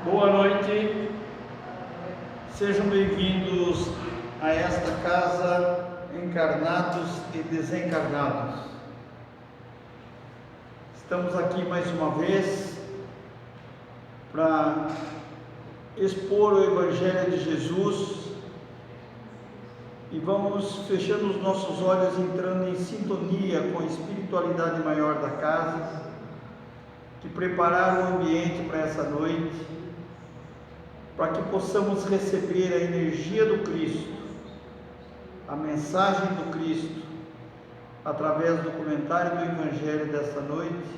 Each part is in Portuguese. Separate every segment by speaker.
Speaker 1: Boa noite, sejam bem-vindos a esta casa, encarnados e desencarnados. Estamos aqui mais uma vez para expor o Evangelho de Jesus e vamos fechando os nossos olhos, entrando em sintonia com a espiritualidade maior da casa, que prepararam o ambiente para essa noite, para que possamos receber a energia do Cristo, a mensagem do Cristo, através do comentário do Evangelho desta noite,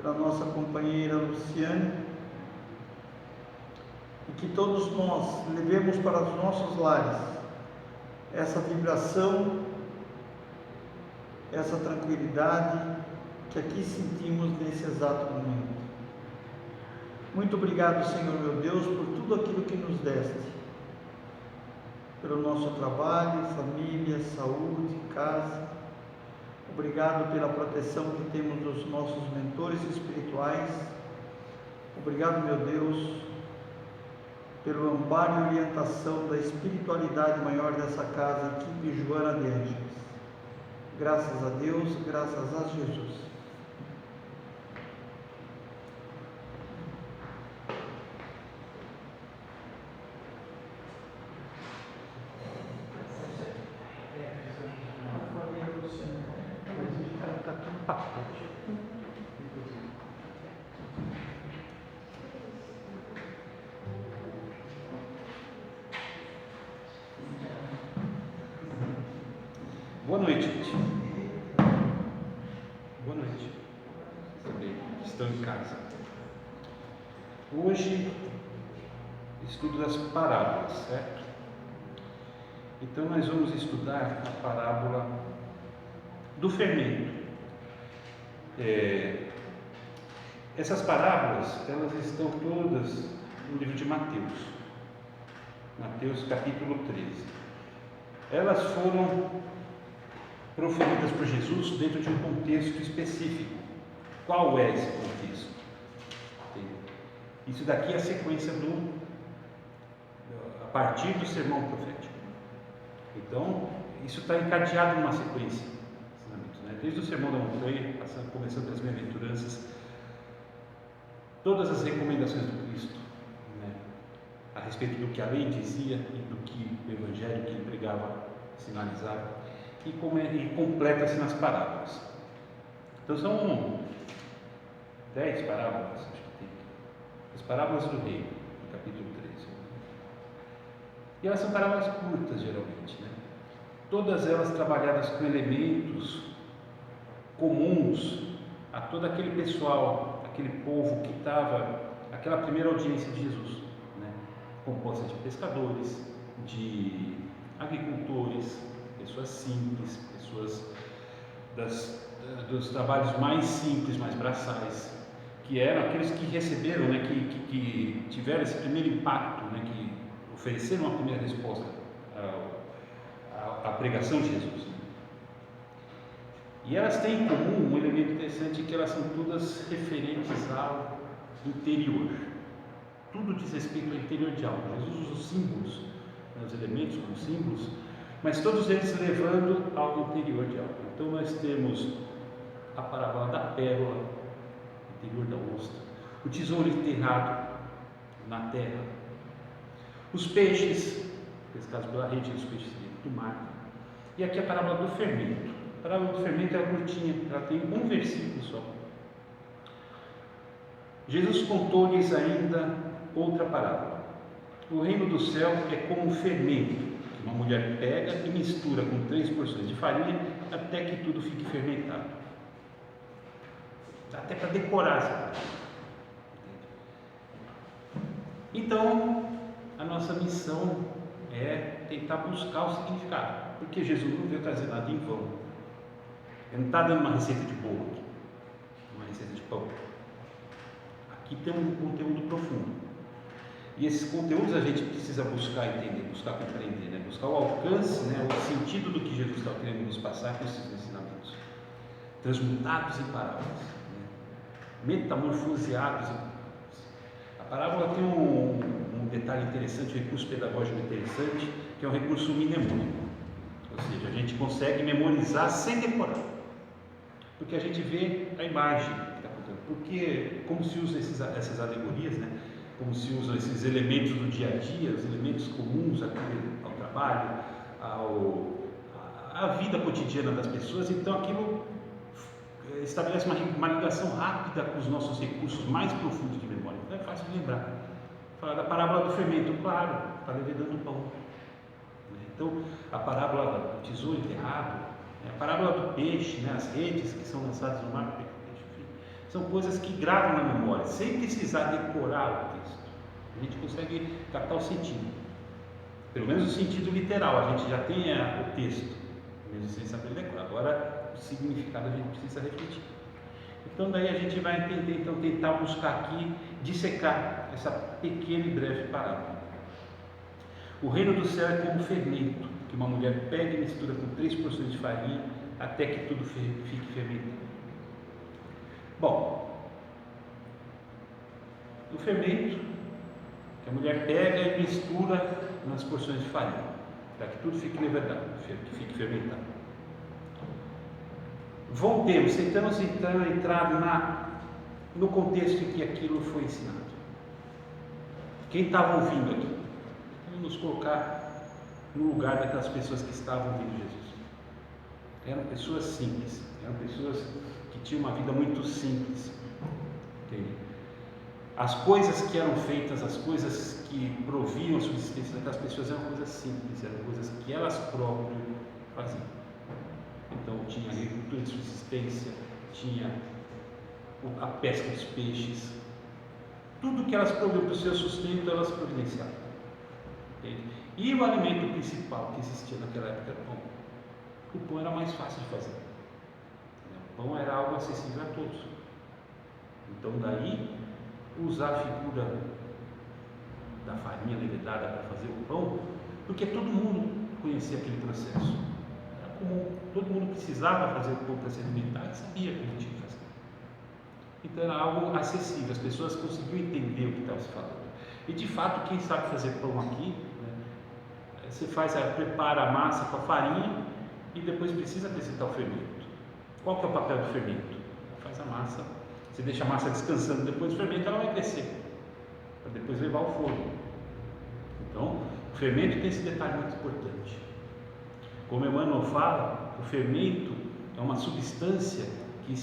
Speaker 1: pela nossa companheira Luciane, e que todos nós levemos para os nossos lares essa vibração, essa tranquilidade que aqui sentimos nesse exato momento. Muito obrigado, Senhor meu Deus, por tudo aquilo que nos deste, pelo nosso trabalho, família, saúde, casa. Obrigado pela proteção que temos dos nossos mentores espirituais. Obrigado, meu Deus, pelo amparo e orientação da espiritualidade maior dessa casa, equipe Joana de Ângeles. Graças a Deus, graças a Jesus.
Speaker 2: Boa noite, gente. Boa noite. Também estão em casa. Hoje, estudo das parábolas, certo? Então, nós vamos estudar a parábola do fermento. Essas parábolas, elas estão todas no livro de Mateus. Mateus capítulo 13. Elas foram proferidas por Jesus dentro de um contexto específico. Qual é esse contexto? Isso daqui é a sequência a partir do sermão profético. Então, isso está encadeado numa sequência, né? Desde o sermão da montanha, começando pelas bem-aventuranças, todas as recomendações do Cristo, né, a respeito do que a lei dizia e do que o Evangelho que ele pregava sinalizava, e completa-se nas parábolas. Então são 10 parábolas, acho que tem. As parábolas do rei, no capítulo 13. E elas são parábolas curtas, geralmente, né? Todas elas trabalhadas com elementos comuns a todo aquele pessoal, aquele povo que estava, aquela primeira audiência de Jesus, né? Composta de pescadores, de agricultores, pessoas simples, pessoas dos trabalhos mais simples, mais braçais, que eram aqueles que receberam, né, que tiveram esse primeiro impacto, né, que ofereceram uma primeira resposta à pregação de Jesus. E elas têm em comum um elemento interessante, que elas são todas referentes ao interior. Tudo diz respeito ao interior de algo. Jesus usa os símbolos, né, os elementos como símbolos, mas todos eles levando ao interior de algo. Então nós temos a parábola da pérola, interior da ostra, o tesouro enterrado na terra, os peixes pescados pela rede, os peixes do mar, e aqui a parábola do fermento. A parábola do fermento é curtinha, ela tem um versículo só. Jesus contou-lhes ainda outra parábola. O reino do céu é como um fermento, que uma mulher pega e mistura com 3 porções de farinha até que tudo fique fermentado. Dá até para decorar essa. Então, a nossa missão é tentar buscar o significado, porque Jesus não veio trazer nada em vão. Ele não está dando uma receita de bolo, uma receita de pão. Aqui tem um conteúdo profundo. E esses conteúdos a gente precisa buscar entender, buscar compreender, né? Buscar o alcance, né? O sentido do que Jesus está querendo nos passar com esses ensinamentos, transmutados em parábolas, né? Metamorfoseados em parábolas. A parábola tem um detalhe interessante, um recurso pedagógico interessante, que é um recurso mnemônico. Ou seja, a gente consegue memorizar sem decorar, porque a gente vê a imagem que está contando. Porque, como se usa essas alegorias, né? Como se usam esses elementos do dia a dia, os elementos comuns ao trabalho, à vida cotidiana das pessoas, então aquilo estabelece uma ligação rápida com os nossos recursos mais profundos de memória. Então é fácil de lembrar. Falar da parábola do fermento, claro, está levedando o pão. Então, a parábola do tesouro enterrado, a parábola do peixe, né, as redes que são lançadas no mar para pegar peixe, enfim, são coisas que gravam na memória, sem precisar decorar o texto. A gente consegue captar o sentido, pelo menos o sentido literal, a gente já tem o texto, mesmo sem saber decorar. Agora, o significado a gente precisa refletir. Então, daí a gente vai entender, então, tentar buscar aqui, dissecar essa pequena e breve parábola. O reino do céu é como fermento, que uma mulher pega e mistura com 3 porções de farinha, até que tudo fique fermentado. Bom, o fermento, que a mulher pega e mistura nas porções de farinha, para que tudo fique levedado, que fique fermentado. Tentamos então entrar no contexto em que aquilo foi ensinado. Quem estava ouvindo aqui? Vamos nos colocar no lugar daquelas pessoas que estavam ouvindo Jesus. Eram pessoas simples, eram pessoas que tinham uma vida muito simples. Entende? As coisas que eram feitas, as coisas que proviam a subsistência daquelas pessoas eram coisas simples, eram coisas que elas próprias faziam. Então tinha a agricultura de subsistência, tinha a pesca dos peixes, tudo que elas proviam para o seu sustento, elas providenciavam. Entende? E o alimento principal que existia naquela época era o pão. O pão era mais fácil de fazer. O pão era algo acessível a todos. Então daí usar a figura da farinha levedada para fazer o pão, porque todo mundo conhecia aquele processo. Era comum, todo mundo precisava fazer o pão para se alimentar e sabia que ele tinha que fazer. Então era algo acessível, as pessoas conseguiam entender o que estava se falando. E de fato, quem sabe fazer pão aqui, né, você prepara a massa com a farinha e depois precisa acrescentar o fermento. Qual que é o papel do fermento? Faz a massa, você deixa a massa descansando depois do fermento, ela vai crescer, para depois levar ao forno. Então, o fermento tem esse detalhe muito importante. Como Emmanuel fala, o fermento é uma substância que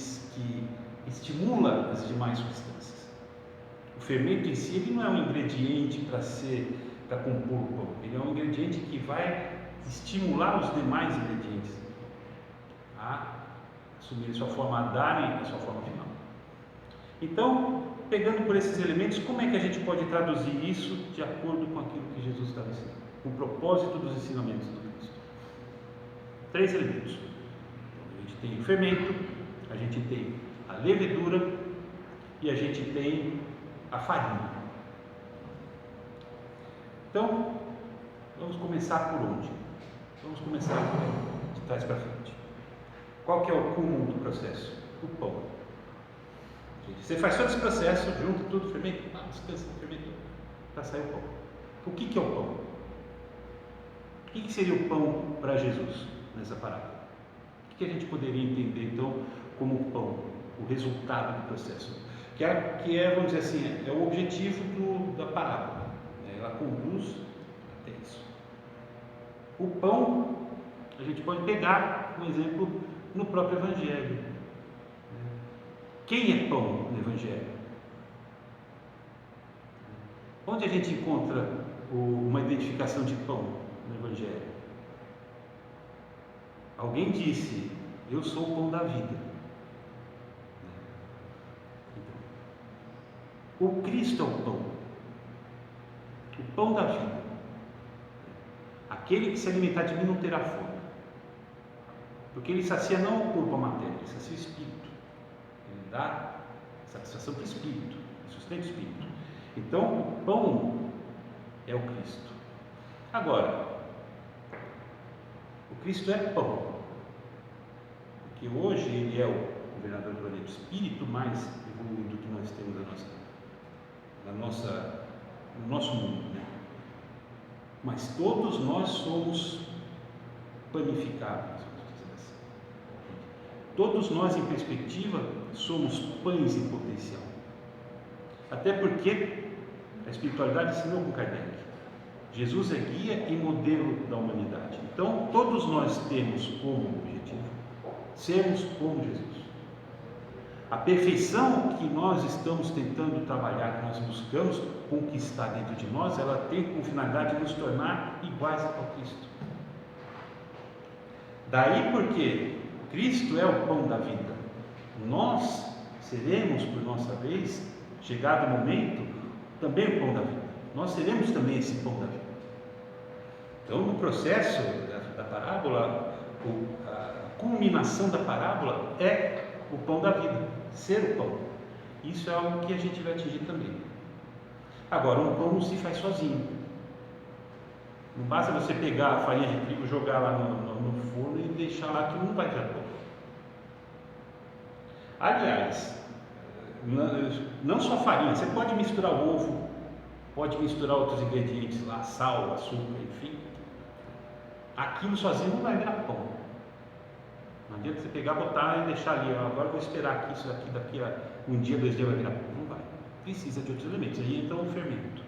Speaker 2: estimula as demais substâncias. O fermento em si ele não é um ingrediente para compor o pão, ele é um ingrediente que vai estimular os demais ingredientes a assumirem sua forma, a darem a sua forma final. Então, pegando por esses elementos, como é que a gente pode traduzir isso de acordo com aquilo que Jesus estava ensinando, com o propósito dos ensinamentos do Cristo? 3 elementos. A gente tem o fermento, a gente tem a levedura e a gente tem a farinha. Então, vamos começar por onde? Vamos começar de trás para frente. Qual que é o cúmulo do processo? O pão. Você faz todo esse processo, junta tudo, fermento, descansa, fermento, para sair o pão. O que é o pão? O que seria o pão para Jesus nessa parábola? O que a gente poderia entender então como pão, o resultado do processo? Que é, vamos dizer assim, é o objetivo da parábola. Ela conduz até isso. O pão, a gente pode pegar um exemplo no próprio Evangelho. Quem é pão no Evangelho? Onde a gente encontra uma identificação de pão no Evangelho? Alguém disse: eu sou o pão da vida. O Cristo é o pão da vida. Aquele que se alimentar de mim não terá fome, porque ele sacia não o corpo, a matéria, ele sacia o espírito. Ele dá satisfação para o espírito, sustenta o espírito. Então, o pão é o Cristo. Agora, o Cristo é pão, porque hoje ele é o governador do planeta, o espírito mais evoluído que nós temos na nossa vida. no nosso mundo, né? Mas todos nós somos panificáveis, vamos dizer assim. Todos nós, em perspectiva, somos pães em potencial. Até porque a espiritualidade ensinou com Kardec. Jesus é guia e modelo da humanidade. Então, todos nós temos como objetivo sermos como Jesus. A perfeição que nós estamos tentando trabalhar, que nós buscamos conquistar dentro de nós, ela tem como finalidade nos tornar iguais ao Cristo. Daí porque Cristo é o pão da vida. Nós seremos, por nossa vez, chegado o momento, também o pão da vida. Nós seremos também esse pão da vida. Então, no processo da parábola, a culminação da parábola é o pão da vida, ser o pão. Isso é algo que a gente vai atingir também. Agora, um pão não se faz sozinho. Não basta você pegar a farinha de trigo, jogar lá no forno e deixar lá que não vai virar pão. Aliás, não só farinha, você pode misturar ovo, pode misturar outros ingredientes lá, sal, açúcar, enfim. Aquilo sozinho não vai virar pão. Não adianta você pegar, botar e deixar ali, agora eu vou esperar que isso aqui daqui a um dia, 2 dias vai virar pão. Não vai. Precisa de outros elementos. Aí entra o fermento.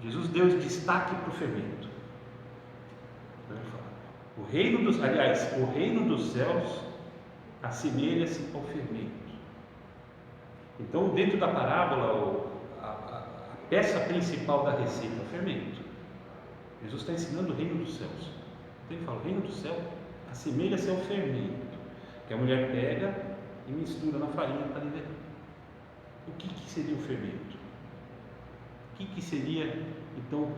Speaker 2: Jesus deu destaque para o fermento. O reino dos céus assemelha-se ao fermento. Então, dentro da parábola, a peça principal da receita é o fermento. Jesus está ensinando o reino dos céus. Então ele fala, o reino do céu assemelha-se ao fermento, que a mulher pega e mistura na farinha para liberar. O que seria o fermento? O que seria, então,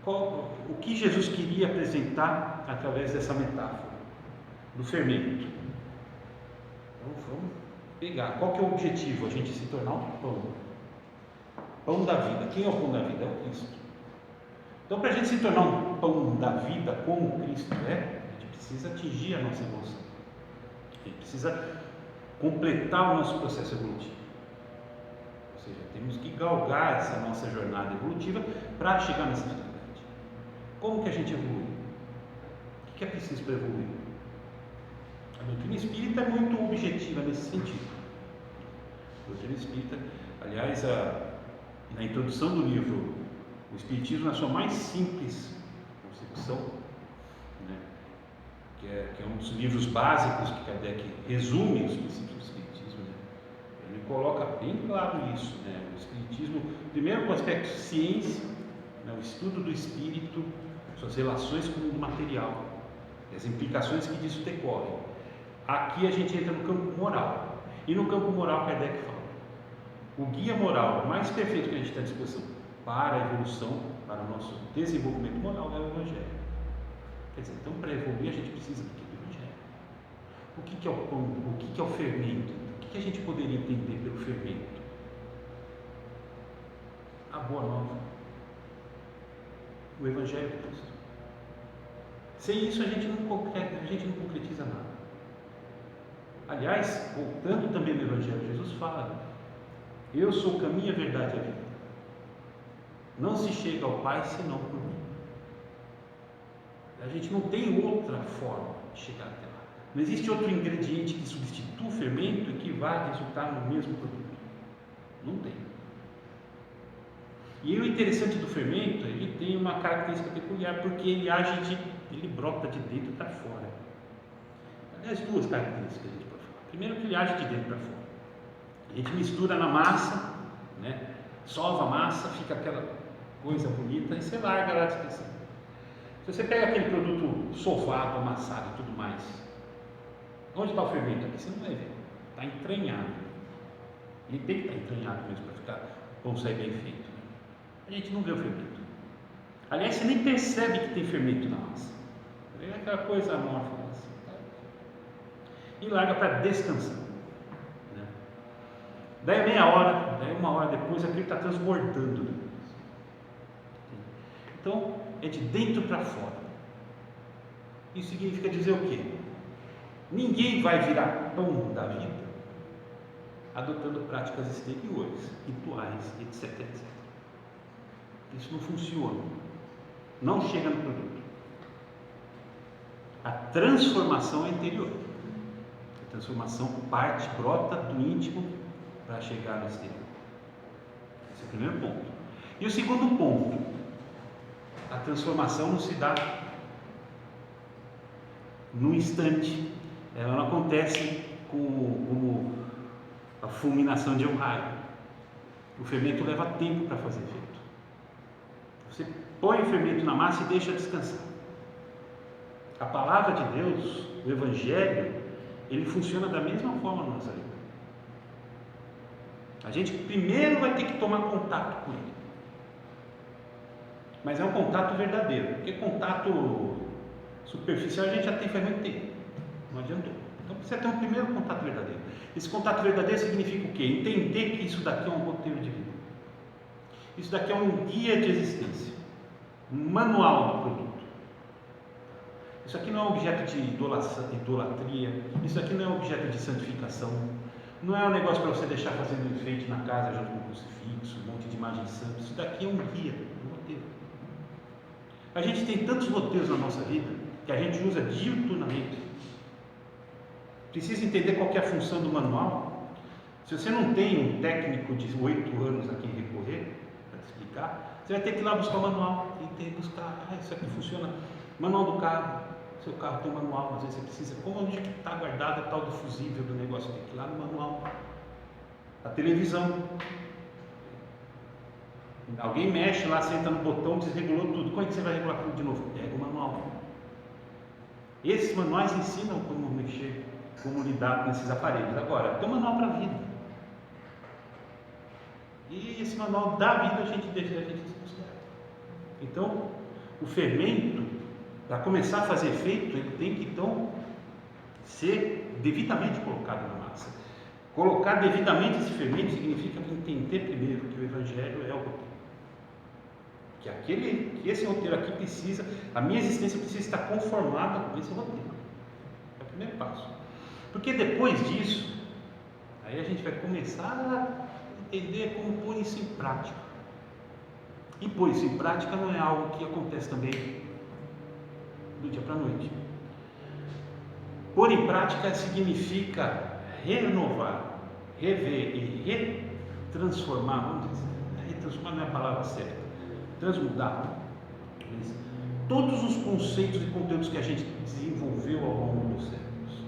Speaker 2: o que Jesus queria apresentar através dessa metáfora do fermento? Então vamos pegar, qual que é o objetivo? A gente se tornar um pão da vida. Quem é o pão da vida? É o Cristo. Então, para a gente se tornar um pão da vida como Cristo é, a gente precisa atingir a nossa evolução. A gente precisa completar o nosso processo evolutivo. Ou seja, temos que galgar essa nossa jornada evolutiva para chegar nessa finalidade. Como que a gente evolui? O que é preciso para evoluir? A doutrina espírita é muito objetiva nesse sentido. A doutrina espírita, aliás, na introdução do livro O Espiritismo, na sua mais simples concepção, né, que é um dos livros básicos que Kardec resume os princípios do Espiritismo, né, ele coloca bem claro isso, né, o Espiritismo, primeiro com o aspecto ciência, né, o estudo do espírito, suas relações com o mundo material, as implicações que disso decorrem. Aqui a gente entra no campo moral, e no campo moral Kardec fala, o guia moral mais perfeito que a gente tem à disposição para a evolução, para o nosso desenvolvimento moral é o Evangelho. Quer dizer, então para evoluir a gente precisa do Evangelho. O que é o pão? O que é o fermento? O que a gente poderia entender pelo fermento? A boa nova. O Evangelho de Cristo. Sem isso a gente não concretiza nada. Aliás, voltando também no Evangelho, Jesus fala, eu sou o caminho, a verdade e a vida. Não se chega ao Pai senão por mim. A gente não tem outra forma de chegar até lá. Não existe outro ingrediente que substitua o fermento e que vai resultar no mesmo produto. Não tem. E o interessante do fermento, ele tem uma característica peculiar, porque ele brota de dentro para fora. Aliás, 2 características que a gente pode falar. Primeiro, que ele age de dentro para fora. A gente mistura na massa, né? Sova a massa, fica aquela coisa bonita e você larga lá descansando. Se você pega aquele produto sovado, amassado e tudo mais, onde está o fermento aqui? Você não vai ver. Está entranhado. Ele tem que estar entranhado mesmo para ficar o pão sair bem feito. A gente não vê o fermento. Aliás, você nem percebe que tem fermento na massa. É aquela coisa amorfa assim, tá? E larga para descansar. Né? Daí meia hora, daí 1 hora depois, aquilo está transbordando. Né? Então, é de dentro para fora. Isso significa dizer o quê? Ninguém vai virar pão da vida adotando práticas exteriores, rituais, etc, etc. Isso não funciona, não chega no produto. A transformação é interior. A transformação parte, brota do íntimo para chegar no exterior. Esse é o primeiro ponto. E o segundo ponto, a transformação não se dá no instante, ela não acontece como a fulminação de um raio. O fermento leva tempo para fazer efeito. Você põe o fermento na massa e deixa descansar. A palavra de Deus, o Evangelho, ele funciona da mesma forma na nossa vida. A gente primeiro vai ter que tomar contato com ele. Mas é um contato verdadeiro, porque contato superficial a gente já tem faz muito tempo. Não adiantou. Então precisa ter um primeiro contato verdadeiro. Esse contato verdadeiro significa o quê? Entender que isso daqui é um roteiro de vida. Isso daqui é um guia de existência, um manual do produto. Isso aqui não é objeto de idolatria, isso aqui não é objeto de santificação, não é um negócio para você deixar fazendo enfeite na casa junto com o crucifixo, um monte de imagens santas. Isso daqui é um guia, um roteiro. A gente tem tantos roteiros na nossa vida que a gente usa diuturnamente. Precisa entender qual que é a função do manual. Se você não tem um técnico de 8 anos a quem recorrer para te explicar, você vai ter que ir lá buscar o manual e ter que buscar, isso aqui funciona. Manual do carro, seu carro tem um manual, às vezes você precisa, onde é que está guardado o tal do fusível do negócio, tem que ir lá no manual. A televisão, alguém mexe lá, senta no botão, desregulou tudo, como é que você vai regular tudo de novo? Pega o manual. Esses manuais ensinam como mexer, como lidar com esses aparelhos. Agora, tem um manual para a vida. E esse manual da vida a gente desconsidera. Então, o fermento, para começar a fazer efeito, ele tem que então ser devidamente colocado na massa. Colocar devidamente esse fermento significa entender primeiro que o Evangelho é o roteiro. Que esse roteiro aqui precisa, a minha existência precisa estar conformada com esse roteiro. É o primeiro passo. Porque depois disso, aí a gente vai começar a entender como pôr isso em prática. E pôr isso em prática não é algo que acontece também do dia para a noite. Pôr em prática significa renovar, rever e retransformar, vamos dizer, retransformar não é a palavra certa, transmudar todos os conceitos e conteúdos que a gente desenvolveu ao longo dos séculos,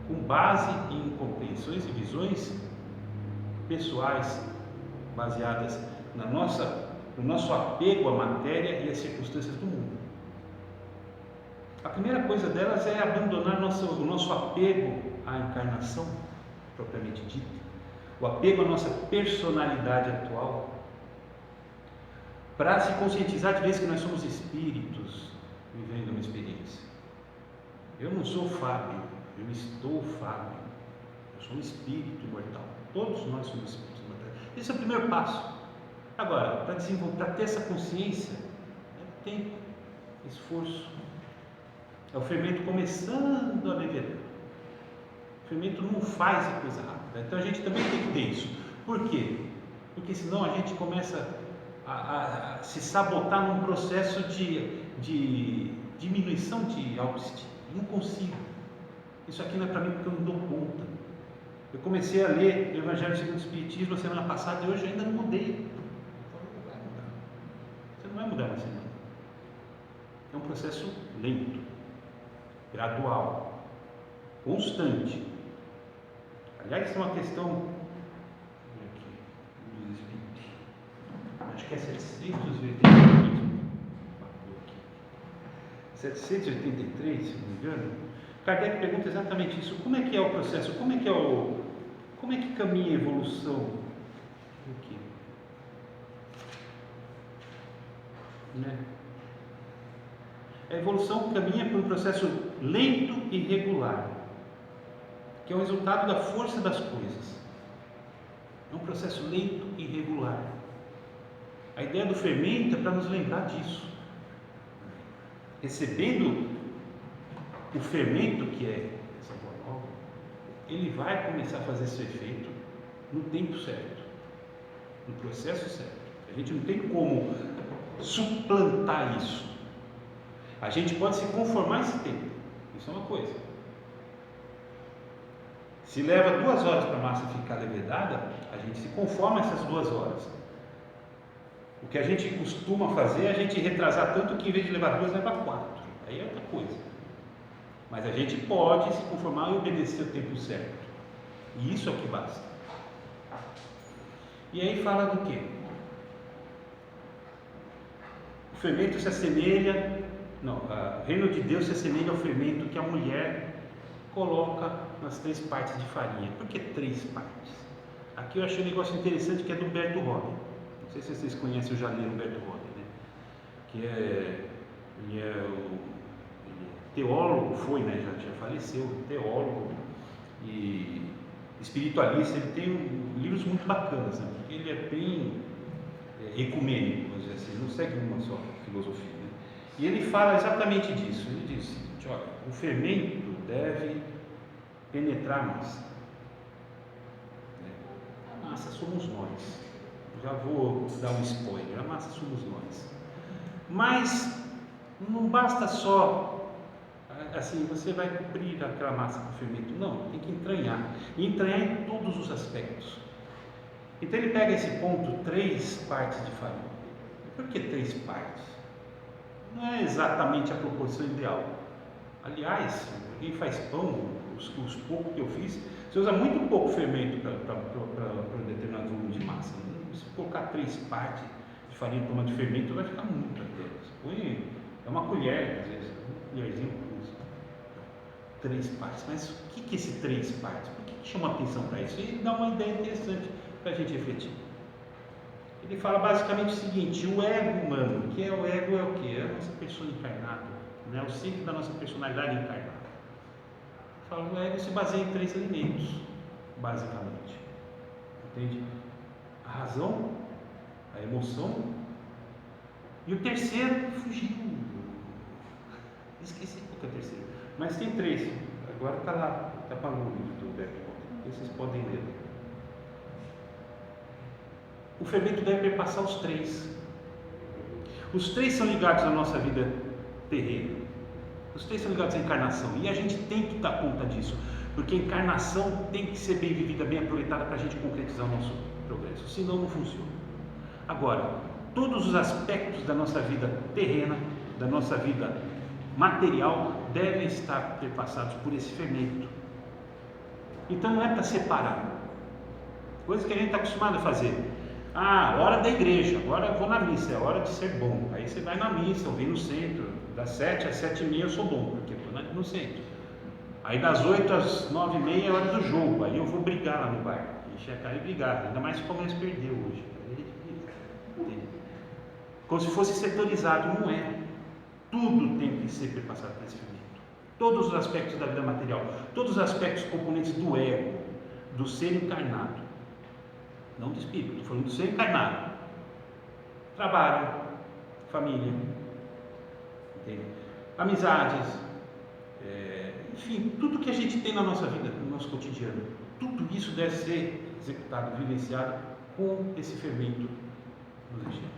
Speaker 2: com base em compreensões e visões pessoais, baseadas no nosso apego à matéria e às circunstâncias do mundo. A primeira coisa delas é abandonar o nosso apego à encarnação, propriamente dita, o apego à nossa personalidade atual, para se conscientizar de vez que nós somos espíritos vivendo uma experiência. Eu não sou Fábio, eu estou Fábio, eu sou um espírito imortal, todos nós somos espíritos imortais. Esse é o primeiro passo. Agora, para ter essa consciência, é tempo, esforço. É o fermento começando a levedar. O fermento não faz a coisa rápida. Então a gente também tem que ter isso. Por quê? Porque senão a gente começa a se sabotar num processo de diminuição de autoestima. Não consigo. Isso aqui não é para mim porque eu não dou conta. Eu comecei a ler o Evangelho segundo o Espiritismo a semana passada e hoje eu ainda não mudei. Você não vai mudar na semana. É um processo lento, gradual, constante. Aliás, isso é uma questão dos espíritos. Acho que é 783, se não me engano. Kardec pergunta exatamente isso. Como é que é o processo? Como é que caminha a evolução? O quê? Né? A evolução caminha por um processo lento e regular, que é o resultado da força das coisas. É um processo lento e regular. A ideia do fermento é para nos lembrar disso. Recebendo o fermento, que é essa boa nova, ele vai começar a fazer seu efeito no tempo certo, no processo certo. A gente não tem como suplantar isso. A gente pode se conformar a esse tempo, isso é uma coisa. Se leva 2 horas para a massa ficar levedada, a gente se conforma a essas 2 horas. O que a gente costuma fazer é a gente retrasar tanto que em vez de levar 2, leva 4. Aí é outra coisa. Mas a gente pode se conformar e obedecer o tempo certo. E isso é o que basta. E aí fala do quê? O fermento se assemelha... Não, o reino de Deus se assemelha ao fermento que a mulher coloca nas 3 partes de farinha. Por que 3 partes? Aqui eu achei um negócio interessante que é do Humberto Roden. Não sei se vocês conhecem o jaleiro Humberto Roden, né? Ele é teólogo, já faleceu, teólogo e espiritualista. Ele tem livros muito bacanas, né? Porque ele é bem ecumênico, vamos dizer assim, não segue uma só filosofia, né? E ele fala exatamente disso. Ele diz o seguinte: olha, o fermento deve penetrar a massa. A massa somos nós. Já vou dar um spoiler: a massa somos nós. Mas não basta só assim, você vai cobrir aquela massa com fermento. Não, tem que entranhar. E entranhar em todos os aspectos. Então ele pega esse ponto, 3 partes de farinha. Por que 3 partes? Não é exatamente a proporção ideal. Aliás, quem faz pão, os poucos que eu fiz, você usa muito pouco fermento para um determinado volume de massa. Se colocar 3 partes de farinha por uma de fermento, vai ficar muito até. Põe, é uma colher, às vezes, uma colherzinha. 3 partes. Mas o que é esse 3 partes? Por que chama atenção para isso? Ele dá uma ideia interessante para a gente refletir. Ele fala basicamente o seguinte: o ego humano, que é o ego, é o que? É a nossa pessoa encarnada, né? O centro da nossa personalidade encarnada. Fala, o ego se baseia em 3 elementos, basicamente. Entende? A razão, a emoção, e o terceiro fugiu. Esqueci qual que é o terceiro. Mas tem 3. Agora está lá, está para o livro do Humberto Roden. Vocês podem ler. O fermento deve perpassar os 3. Os 3 são ligados à nossa vida terrena. Os 3 são ligados à encarnação. E a gente tem que dar conta disso. Porque a encarnação tem que ser bem vivida, bem aproveitada para a gente concretizar o nosso progresso. Senão não funciona. Agora, todos os aspectos da nossa vida terrena, da nossa vida material, devem estar perpassados por esse fermento. Então não é para separar. Coisa que a gente está acostumado a fazer. Hora da igreja, agora eu vou na missa, é hora de ser bom. Aí você vai na missa, ou vem no centro, das 7 às 7h30 eu sou bom, porque estou no centro. Aí das 8 às 9h30 é hora do jogo, aí eu vou brigar lá no bar, encher a cara e brigar, ainda mais se o Palmeiras perdeu hoje. Como se fosse setorizado, não é. Tudo tem que ser perpassado por esse fermento. Todos os aspectos da vida material, todos os aspectos componentes do ego, do ser encarnado. Não do espírito, estou falando do ser encarnado. Trabalho, família, entende? Amizades, enfim, tudo que a gente tem na nossa vida, no nosso cotidiano, tudo isso deve ser executado, vivenciado com esse fermento nos região.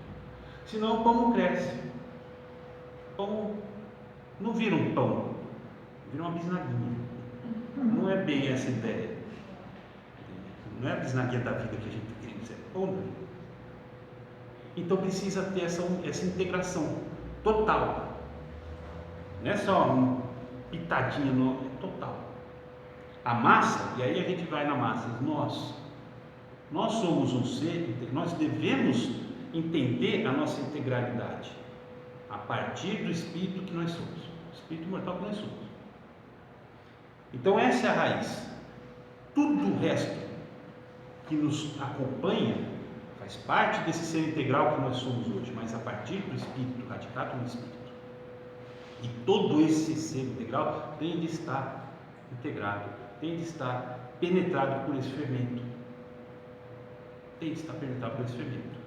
Speaker 2: Senão o pão não cresce. O pão não vira um pão, vira uma bisnaguinha. Não é bem essa ideia. Não é a bisnaguinha da vida que a gente queria dizer. Então precisa ter essa integração total. Não é só uma pitadinha, não, é total. A massa, e aí a gente vai na massa, nós somos um ser, nós devemos entender a nossa integralidade a partir do espírito que nós somos, o espírito imortal que nós somos. Então essa é a raiz. Tudo o resto que nos acompanha faz parte desse ser integral que nós somos hoje, mas a partir do espírito, radicado no espírito. E todo esse ser integral tem de estar integrado, tem de estar penetrado por esse fermento. Tem de estar penetrado por esse fermento.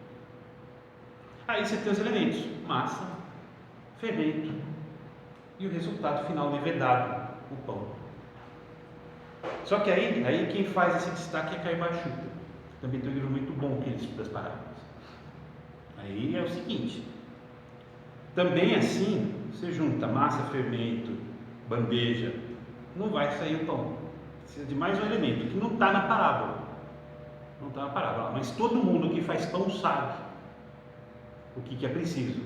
Speaker 2: Aí você tem os elementos: massa, fermento e o resultado final levedado, o pão. Só que aí quem faz esse destaque é Caio Barchuta. Também tem um livro muito bom que ele estuda as parábolas. Aí é o seguinte, também assim, você junta massa, fermento, bandeja, não vai sair o pão. Precisa de mais um elemento que não está na parábola. Não está na parábola, mas todo mundo que faz pão sabe o que é preciso.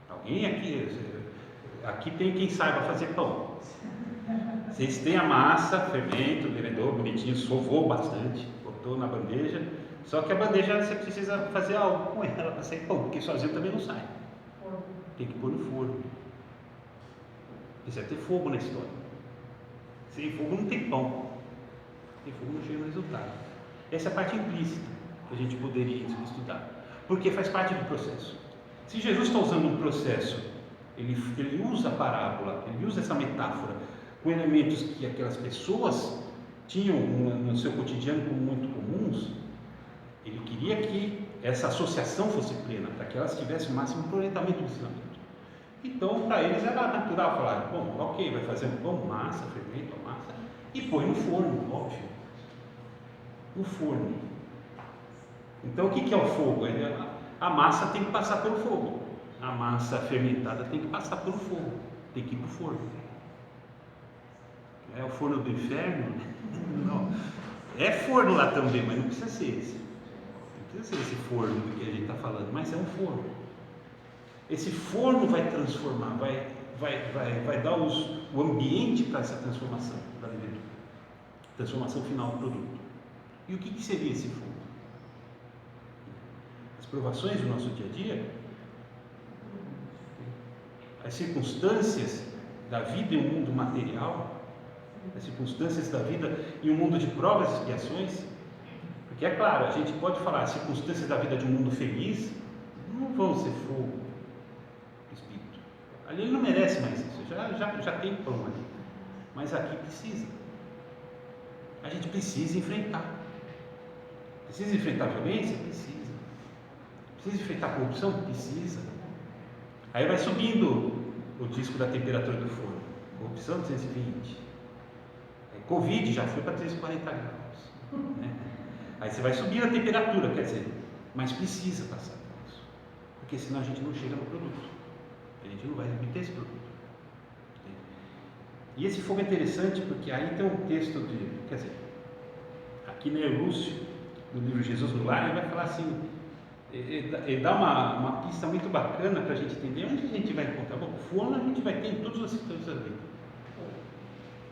Speaker 2: Alguém aqui tem quem saiba fazer pão. Vocês têm a massa, fermento, levedor, bonitinho, sovou bastante, botou na bandeja. Só que a bandeja você precisa fazer algo com ela para sair pão, porque sozinho também não sai. Tem que pôr no forno. Precisa ter fogo na história. Sem fogo não tem pão. Sem fogo não chega no resultado. Essa é a parte implícita que a gente poderia estudar, porque faz parte do processo. Se Jesus está usando um processo, ele usa a parábola, ele usa essa metáfora com elementos que aquelas pessoas tinham no seu cotidiano como muito comuns. Ele queria que essa associação fosse plena, para que elas tivessem o máximo aproveitamento do ensinamento. Então, para eles era natural falar: bom, ok, vai fazer um pão, massa, fermento, a massa, e põe no forno, óbvio. No forno. Então, o que é o fogo? A massa tem que passar pelo fogo. A massa fermentada tem que passar pelo fogo. Tem que ir para o forno. É o forno do inferno? Não. É forno lá também, mas não precisa ser esse. Não precisa ser esse forno do que a gente está falando, mas é um forno. Esse forno vai transformar, vai dar o ambiente para essa transformação da levedura. Transformação final do produto. E o que seria esse fogo? As provações do nosso dia a dia, as circunstâncias da vida em um mundo material, as circunstâncias da vida em um mundo de provas e expiações, porque é claro, a gente pode falar as circunstâncias da vida de um mundo feliz não vão ser fogo do Espírito. Ali ele não merece mais isso, já tem pão ali, mas aqui precisa. A gente precisa enfrentar. Precisa enfrentar a violência? Precisa. Precisa enfrentar a corrupção? Precisa. Aí vai subindo o disco da temperatura do forno. Corrupção 220. Covid já foi para 340 graus. Né? Aí você vai subir a temperatura, quer dizer, mas precisa passar por isso. Porque senão a gente não chega no produto. A gente não vai obter esse produto. E esse fogo é interessante porque aí tem um texto quer dizer, aqui no Lúcio, no livro Jesus no Lar, ele vai falar assim, ele dá uma pista muito bacana para a gente entender onde a gente vai encontrar. Bom, o forno a gente vai ter em todas as circunstâncias da vida.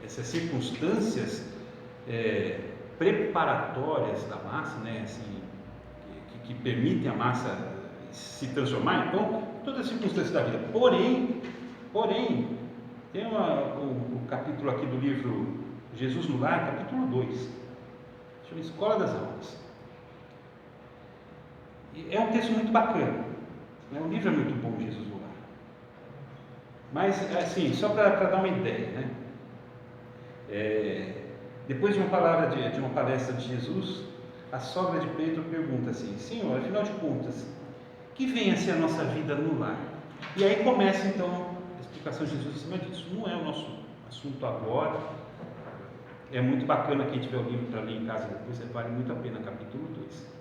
Speaker 2: Essas circunstâncias preparatórias da massa, né, assim, que permitem a massa se transformar em pão, todas as circunstâncias da vida. Porém, tem o capítulo aqui do livro Jesus no Lar, capítulo 2, chama Escola das Almas. É um texto muito bacana, né? O livro é muito bom, Jesus no Lar. Mas, assim, só para dar uma ideia, né? Depois de uma palavra de uma palestra de Jesus, a sogra de Pedro pergunta assim: Senhor, afinal de contas, que vem a ser a nossa vida no lar? E aí começa então a explicação de Jesus em cima disso. Não é o nosso assunto agora. É muito bacana quem tiver o livro para ler em casa depois, vale muito a pena, capítulo 2.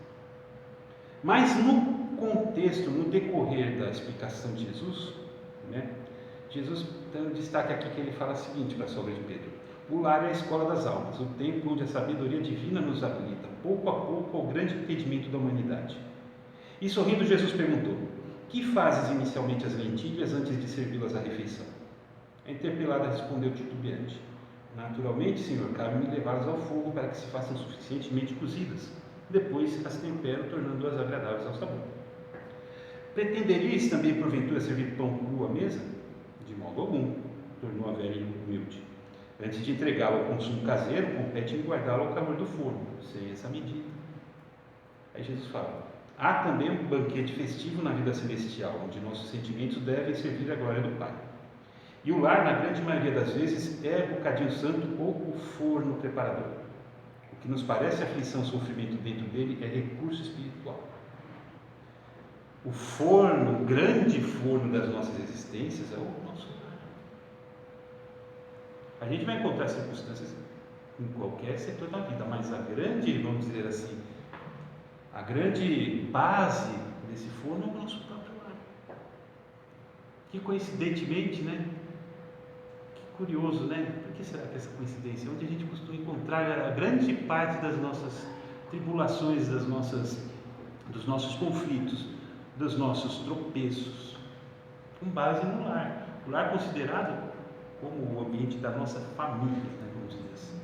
Speaker 2: Mas no contexto, no decorrer da explicação de Jesus, né, Jesus tem um destaque aqui que ele fala o seguinte para a sogra de Pedro: o lar é a escola das almas, o templo onde a sabedoria divina nos habilita, pouco a pouco, ao grande entendimento da humanidade. E sorrindo, Jesus perguntou: que fazes inicialmente as lentilhas antes de servi-las à refeição? A interpelada respondeu titubeante: naturalmente, Senhor, cabe-me levá-las ao fogo para que se façam suficientemente cozidas. Depois as tempero, tornando-as agradáveis ao sabor. Pretenderias também, porventura, servir pão cru à mesa? De modo algum, tornou a velha humilde. Antes de entregá-lo ao consumo caseiro, compete-me guardá-lo ao calor do forno, sem essa medida. Aí Jesus fala: há também um banquete festivo na vida celestial, onde nossos sentimentos devem servir a glória do Pai. E o lar, na grande maioria das vezes, é bocadinho santo ou o forno preparador. O que nos parece aflição, sofrimento dentro dele é recurso espiritual. O forno, o grande forno das nossas existências é o nosso lar. A gente vai encontrar circunstâncias em qualquer setor da vida, mas a grande, vamos dizer assim, a grande base desse forno é o nosso próprio lar. Que coincidentemente, né? Que curioso, né? Por que será que essa coincidência? Onde a gente costuma encontrar a grande parte das nossas tribulações, dos nossos conflitos, dos nossos tropeços, com base no lar. O lar considerado como o ambiente da nossa família, né, vamos dizer assim.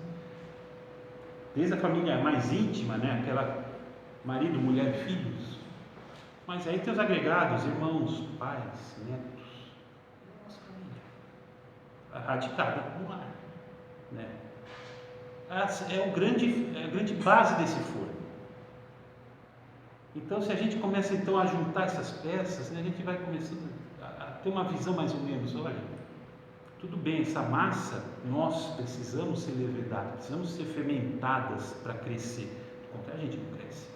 Speaker 2: Desde a família mais íntima, né, aquela marido, mulher, filhos, mas aí tem os agregados, irmãos, pais, netos, nossa família, radicada no lar, né? É a grande base desse forno. Então, se a gente começa então a juntar essas peças, né, a gente vai começando a ter uma visão mais ou menos, olha, tudo bem, essa massa, nós precisamos ser levedadas, precisamos ser fermentadas para crescer. Do contrário, a gente não cresce.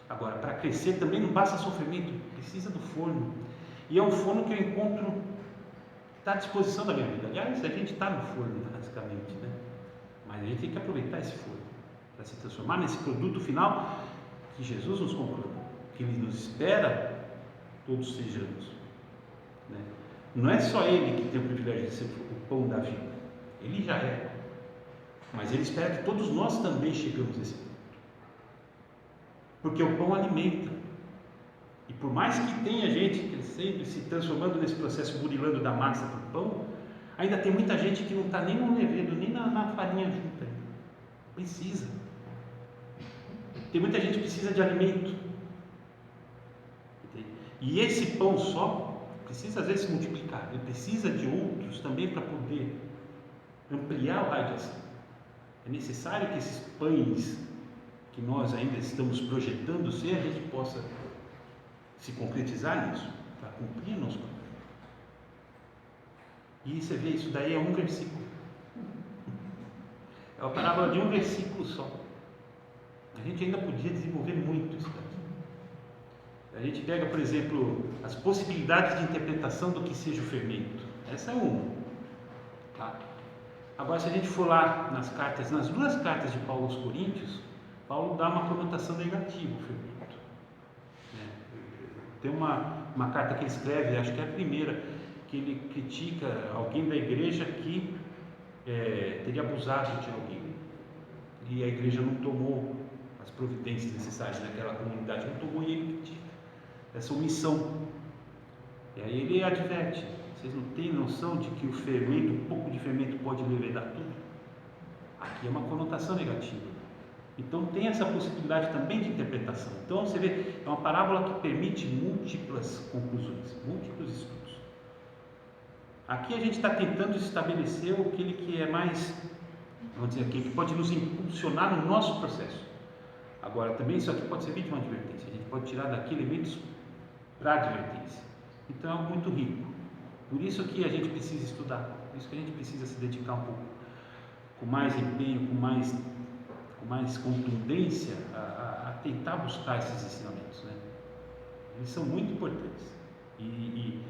Speaker 2: Agora, para crescer também não basta sofrimento, precisa do forno. E é um forno que eu encontro, está à disposição da minha vida. Aliás, a gente está no forno, basicamente, né? Mas a gente tem que aproveitar esse forno para se transformar nesse produto final que Jesus nos comprou, que Ele nos espera, todos sejamos, né? Não é só Ele que tem o privilégio de ser o pão da vida, Ele já é, mas Ele espera que todos nós também chegamos a esse ponto, porque o pão alimenta, e por mais que tenha gente crescendo e se transformando nesse processo, burilando da massa para o pão, ainda tem muita gente que não está nem no levedo, nem na farinha junta, precisa. Tem muita gente que precisa de alimento, e esse pão só precisa às vezes se multiplicar, ele precisa de outros também para poder ampliar o raio de ação. É necessário que esses pães que nós ainda estamos projetando ser, a gente possa se concretizar nisso, para cumprir o nosso papel. E você vê, isso daí é um versículo, é uma parábola de um versículo só. A gente ainda podia desenvolver muito isso daqui. A gente pega, por exemplo, as possibilidades de interpretação do que seja o fermento. Essa é uma. Tá? Agora, se a gente for lá nas duas cartas de Paulo aos Coríntios, Paulo dá uma conotação negativa ao fermento. Tem uma carta que ele escreve, acho que é a primeira, que ele critica alguém da igreja que teria abusado de alguém. E a igreja não tomou as providências necessárias naquela comunidade, não tomou, e ele critica essa omissão. E aí ele adverte: vocês não têm noção de que o fermento, um pouco de fermento pode levedar tudo? Aqui é uma conotação negativa. Então tem essa possibilidade também de interpretação. Então você vê, é uma parábola que permite múltiplas conclusões, múltiplos estudos. Aqui a gente está tentando estabelecer aquele que é mais, vamos dizer aqui, que pode nos impulsionar no nosso processo. Agora também isso aqui pode servir de uma advertência, a gente pode tirar daqui elementos para advertência. Então é algo muito rico. Por isso que a gente precisa estudar, por isso que a gente precisa se dedicar um pouco, com mais empenho, com mais contundência, a tentar buscar esses ensinamentos, né? Eles são muito importantes e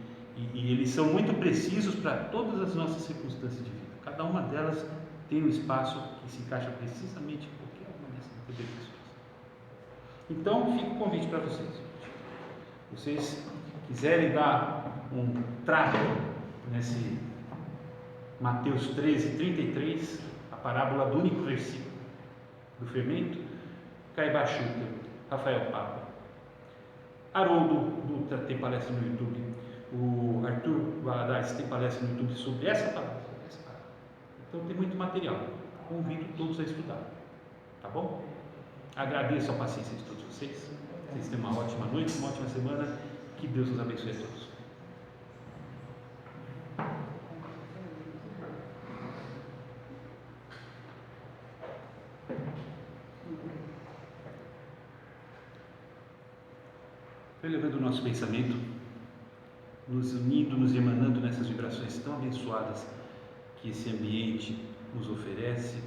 Speaker 2: eles são muito precisos para todas as nossas circunstâncias de vida. Cada uma delas tem um espaço que se encaixa precisamente em qualquer uma dessas interpretações. Então, fica o convite para vocês. Se vocês quiserem dar um trato nesse Mateus 13:33, a parábola do único versículo do fermento, Caiba Chuta, Rafael Papa, Haroldo Dutra tem palestra no YouTube, o Arthur Valadares tem palestra no YouTube sobre essa palavra. Então tem muito material, convido todos a estudar, tá bom? Agradeço a paciência de todos vocês, vocês tenham uma ótima noite, uma ótima semana, que Deus nos abençoe a todos. Elevando o nosso pensamento, nos unindo, nos emanando nessas vibrações tão abençoadas que esse ambiente nos oferece,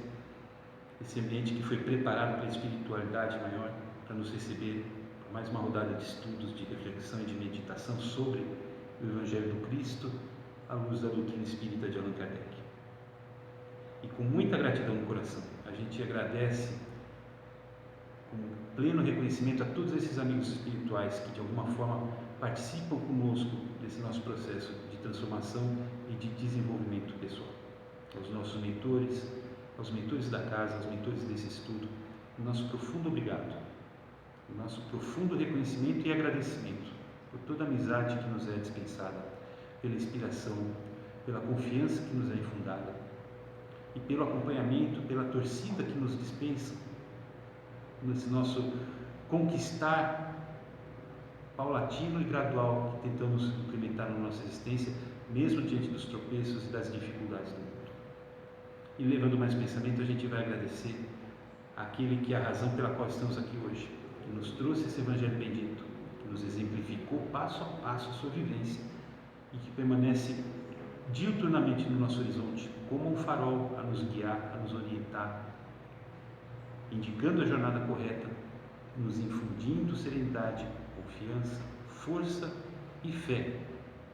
Speaker 2: esse ambiente que foi preparado pela espiritualidade maior para nos receber por mais uma rodada de estudos, de reflexão e de meditação sobre o Evangelho do Cristo à luz da doutrina espírita de Allan Kardec. E com muita gratidão no coração, a gente agradece com pleno reconhecimento a todos esses amigos espirituais que de alguma forma participam conosco desse nosso processo de transformação e de desenvolvimento pessoal. Aos nossos mentores, aos mentores da casa, aos mentores desse estudo, o nosso profundo obrigado, o nosso profundo reconhecimento e agradecimento por toda a amizade que nos é dispensada, pela inspiração, pela confiança que nos é infundada e pelo acompanhamento, pela torcida que nos dispensa nesse nosso conquistar paulatino e gradual que tentamos implementar na nossa existência, mesmo diante dos tropeços e das dificuldades do mundo. E levando mais pensamento, a gente vai agradecer àquele que é a razão pela qual estamos aqui hoje, que nos trouxe esse Evangelho bendito, que nos exemplificou passo a passo a sua vivência e que permanece diuturnamente no nosso horizonte, como um farol a nos guiar, a nos orientar, indicando a jornada correta, nos infundindo serenidade, confiança, força e fé,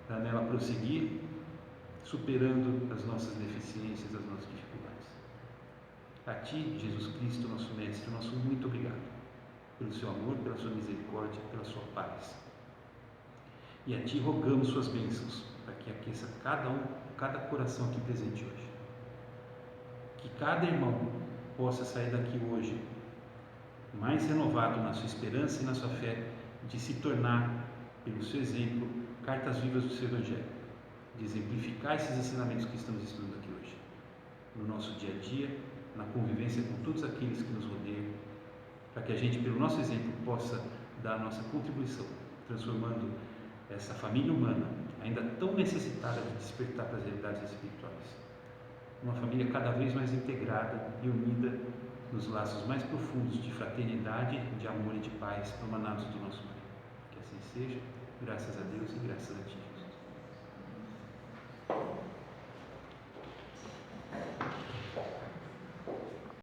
Speaker 2: para nela prosseguir, superando as nossas deficiências, as nossas dificuldades. A Ti, Jesus Cristo, nosso Mestre, nosso muito obrigado pelo Seu amor, pela Sua misericórdia, pela Sua paz. E a Ti rogamos Suas bênçãos, para que aqueça cada coração aqui presente hoje. Que cada irmão possa sair daqui hoje mais renovado na sua esperança e na sua fé de se tornar, pelo seu exemplo, cartas vivas do seu Evangelho, de exemplificar esses ensinamentos que estamos estudando aqui hoje, no nosso dia a dia, na convivência com todos aqueles que nos rodeiam, para que a gente, pelo nosso exemplo, possa dar a nossa contribuição, transformando essa família humana, ainda tão necessitada de despertar para as realidades espirituais, uma família cada vez mais integrada e unida nos laços mais profundos de fraternidade, de amor e de paz emanados do nosso Pai. Que assim seja, graças a Deus e graças a Ti.